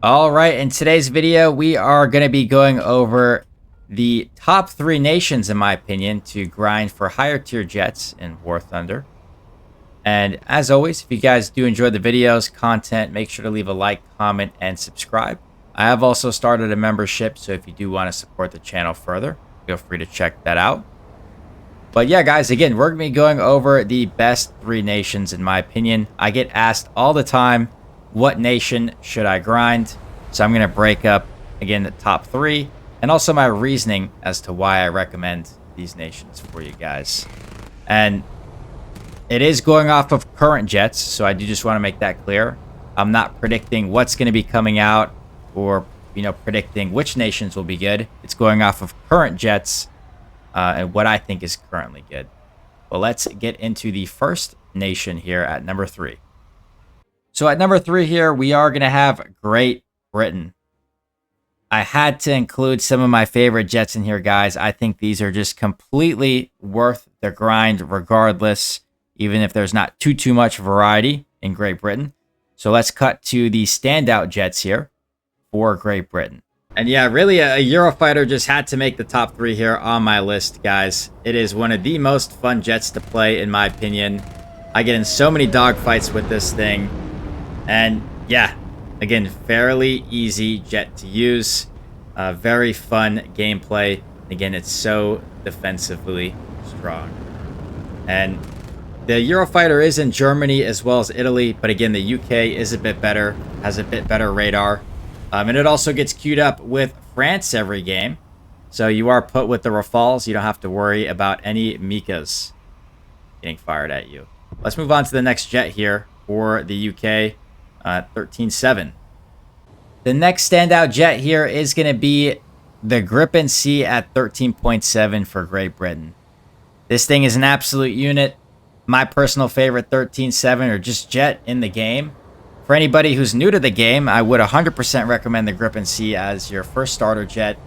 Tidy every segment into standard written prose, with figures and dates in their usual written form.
All right, in today's video, we are going to be going over the top 3 nations, in my opinion, to grind for higher tier jets in War Thunder. And as always, if you guys do enjoy the videos, content, make sure to leave a like, comment, and subscribe. I have also started a membership, so if you do want to support the channel further, feel free to check that out. But yeah, guys, again, we're going to be going over the best 3 nations, in my opinion. I get asked all the time, what nation should I grind? So I'm going to break up, again, the top 3 and also my reasoning as to why I recommend these nations for you guys. And it is going off of current jets, so I do just want to make that clear. I'm not predicting what's going to be coming out or, predicting which nations will be good. It's going off of current jets and what I think is currently good. Well, let's get into the first nation here at number 3. So at number 3 here, we are going to have Great Britain. I had to include some of my favorite jets in here, guys. I think these are just completely worth the grind regardless, even if there's not too much variety in Great Britain. So let's cut to the standout jets here for Great Britain. And yeah, really a Eurofighter just had to make the top 3 here on my list, guys. It is one of the most fun jets to play, in my opinion. I get in so many dogfights with this thing. And yeah, again, fairly easy jet to use. Very fun gameplay. Again, it's so defensively strong. And the Eurofighter is in Germany as well as Italy, but again, the UK is a bit better, has a bit better radar. And it also gets queued up with France every game. So you are put with the Rafales. You don't have to worry about any Mikas getting fired at you. Let's move on to the next jet here for the UK, 13-7. The next standout jet here is going to be the Gripen C at 13.7 for Great Britain. This thing is an absolute unit. My personal favorite 13.7 or just jet in the game. For anybody who's new to the game, I would 100% recommend the Gripen C as your first starter jet.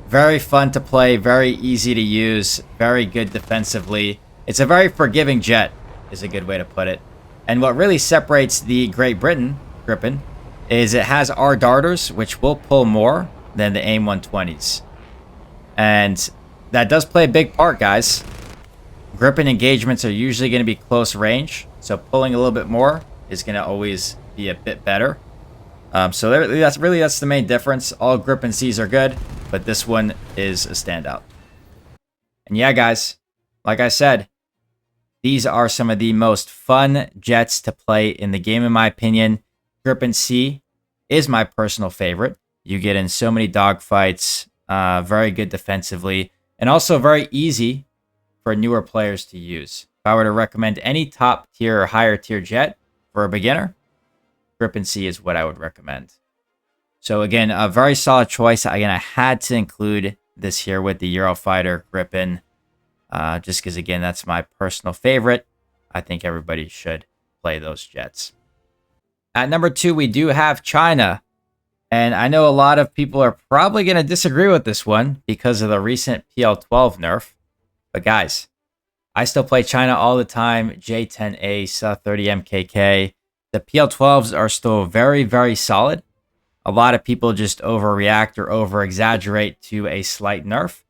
Very fun to play, very easy to use, very good defensively. It's a very forgiving jet, is a good way to put it. And what really separates the Great Britain Gripen is it has R darters, which will pull more than the AIM 120s. And that does play a big part, guys. Gripen engagements are usually going to be close range, so pulling a little bit more is going to always be a bit better. So that's the main difference. All Gripen Cs are good, but this one is a standout. And yeah, guys, like I said, these are some of the most fun jets to play in the game, in my opinion. Gripen C is my personal favorite. You get in so many dogfights, very good defensively, and also very easy for newer players to use. If I were to recommend any top tier or higher tier jet for a beginner, Gripen C is what I would recommend. So again, a very solid choice. Again, I had to include this here with the Eurofighter Gripen, just because, again, that's my personal favorite. I think everybody should play those jets. At number 2, we do have China. And I know a lot of people are probably going to disagree with this one because of the recent PL-12 nerf. But guys, I still play China all the time. J10A, SA-30 MKK. The PL-12s are still very, very solid. A lot of people just overreact or over-exaggerate to a slight nerf.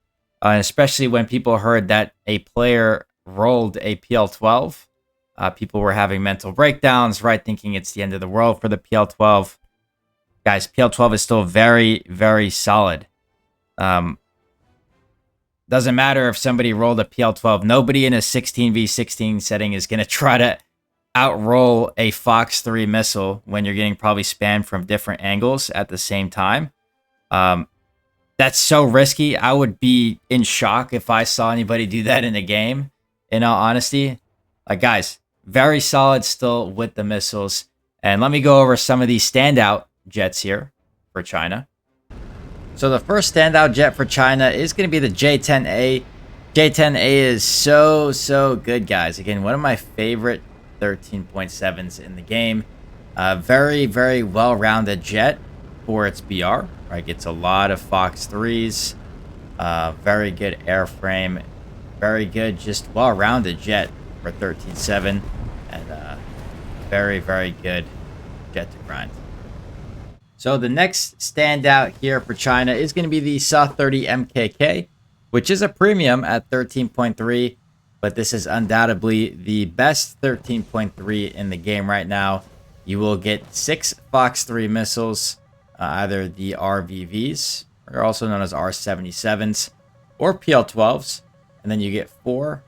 Especially when people heard that a player rolled a PL-12. People were having mental breakdowns, right? Thinking it's the end of the world for the PL-12. Guys, PL-12 is still very, very solid. Doesn't matter if somebody rolled a PL-12. Nobody in a 16v16 setting is going to try to outroll a Fox 3 missile when you're getting probably spammed from different angles at the same time. That's so risky. I would be in shock if I saw anybody do that in a game, in all honesty. Guys, very solid still with the missiles. And let me go over some of these standout jets here for China. So the first standout jet for China is going to be the J10A. J10A is so good, guys. Again, one of my favorite 13.7s in the game. Very, very well-rounded jet for its BR. Right, gets a lot of Fox 3s. Very good airframe. Very good, just well-rounded jet for 13.7. And very, very good jet to grind. So the next standout here for China is going to be the SA-30 MKK, which is a premium at 13.3, but this is undoubtedly the best 13.3 in the game right now. You will get 6 Fox 3 missiles, either the RVVs, or also known as R77s, or PL12s, and then you get 4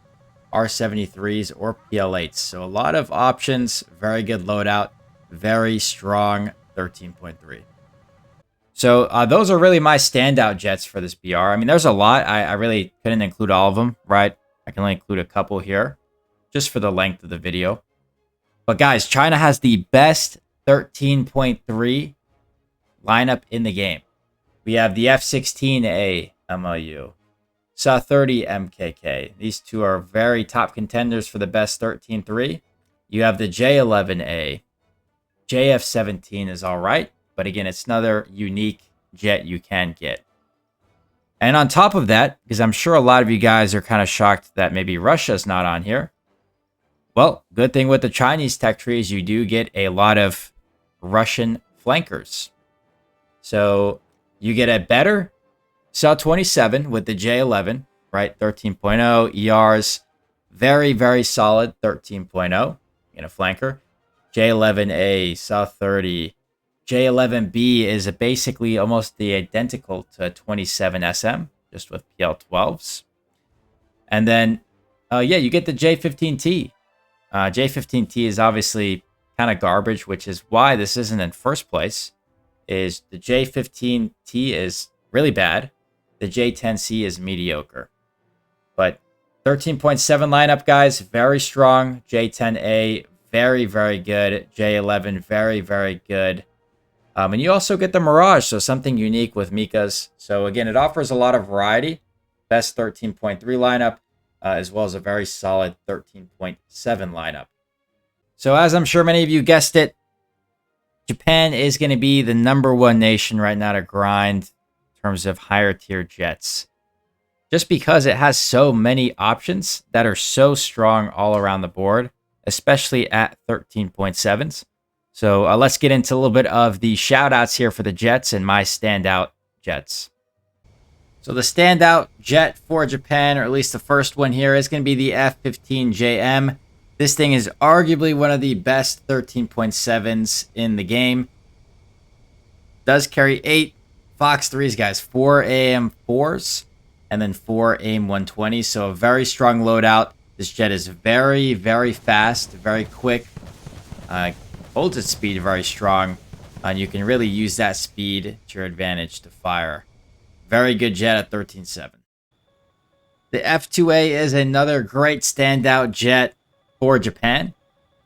R73s or PL8s. So a lot of options, very good loadout, very strong 13.3. So those are really my standout jets for this BR. I mean, there's a lot. I really couldn't include all of them, right? I can only include a couple here just for the length of the video. But guys, China has the best 13.3 lineup in the game. We have the F-16A MLU, SA-30 MKK. These two are very top contenders for the best 13.3. You have the J-11A. JF-17 is all right, but again, it's another unique jet you can get. And on top of that, because I'm sure a lot of you guys are kind of shocked that maybe Russia's not on here. Well, good thing with the Chinese tech tree is you do get a lot of Russian flankers. So you get a better SA-27 with the J-11, right? 13.0 ERs, very, very solid 13.0 in a flanker. J-11A, SA-30, J-11B is basically almost the identical to 27 SM, just with PL12s. And then, yeah, you get the J-15T. J-15T is obviously kind of garbage, which is why this isn't in first place. Is the J-15T is really bad. The J-10C is mediocre. But 13.7 lineup, guys, very strong. J-10A, very, very good. J-11, very, very good. And you also get the Mirage, so something unique with Mika's. So again, it offers a lot of variety. Best 13.3 lineup, as well as a very solid 13.7 lineup. So as I'm sure many of you guessed it, Japan is going to be the #1 nation right now to grind in terms of higher tier jets. Just because it has so many options that are so strong all around the board, especially at 13.7s. So let's get into a little bit of the shout outs here for the jets and my standout jets. So the standout jet for Japan, or at least the first one here, is going to be the F-15JM. This thing is arguably one of the best 13.7s in the game. Does carry 8 Fox 3s, guys. 4 AM4s and then 4 AIM-120s. So a very strong loadout. This jet is very, very fast, very quick. Holds its speed very strong. And you can really use that speed to your advantage to fire. Very good jet at 13.7. The F-2A is another great standout jet for Japan.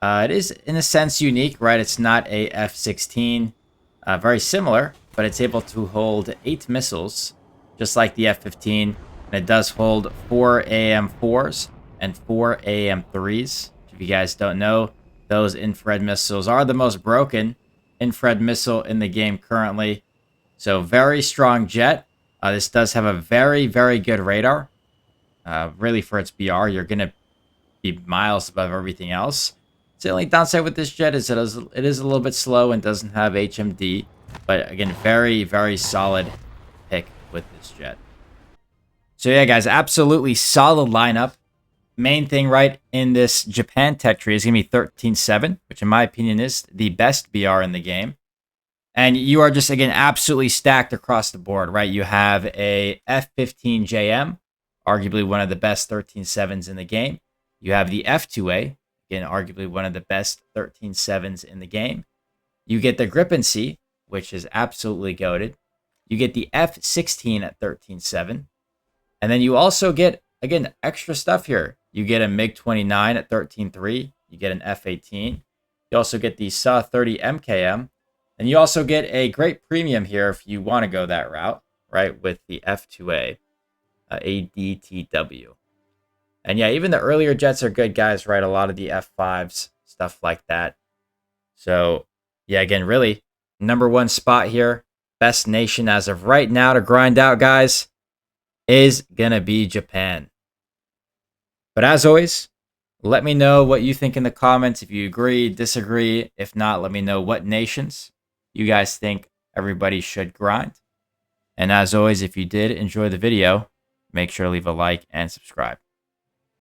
It is, in a sense, unique, right? It's not a F-16. Very similar, but it's able to hold 8 missiles, just like the F-15. And it does hold 4 AM-4s and 4 AM-3s. If you guys don't know, those infrared missiles are the most broken infrared missile in the game currently. So very strong jet. This does have a very, very good radar. Really, for its BR, you're going to be miles above everything else. The only downside with this jet is it is a little bit slow and doesn't have HMD. But again, very, very solid pick with this jet. So yeah, guys, absolutely solid lineup. Main thing right in this Japan tech tree is going to be 13.7, which in my opinion is the best BR in the game. And you are just, again, absolutely stacked across the board, right? You have a F-15JM, arguably one of the best 13.7s in the game. You have the F-2A, again, arguably one of the best 13.7s in the game. You get the Gripency, which is absolutely goated. You get the F-16 at 13.7. And then you also get, again, extra stuff here. You get a MiG-29 at 13.3. You get an F-18. You also get the SA-30 MKM. And you also get a great premium here if you want to go that route, right, with the F-2A, ADTW. And yeah, even the earlier jets are good, guys, right? A lot of the F-5s, stuff like that. So, yeah, again, really, #1 spot here. Best nation as of right now to grind out, guys, is going to be Japan. But as always, let me know what you think in the comments. If you agree, disagree. If not, let me know what nations you guys think everybody should grind. And as always, if you did enjoy the video, make sure to leave a like and subscribe.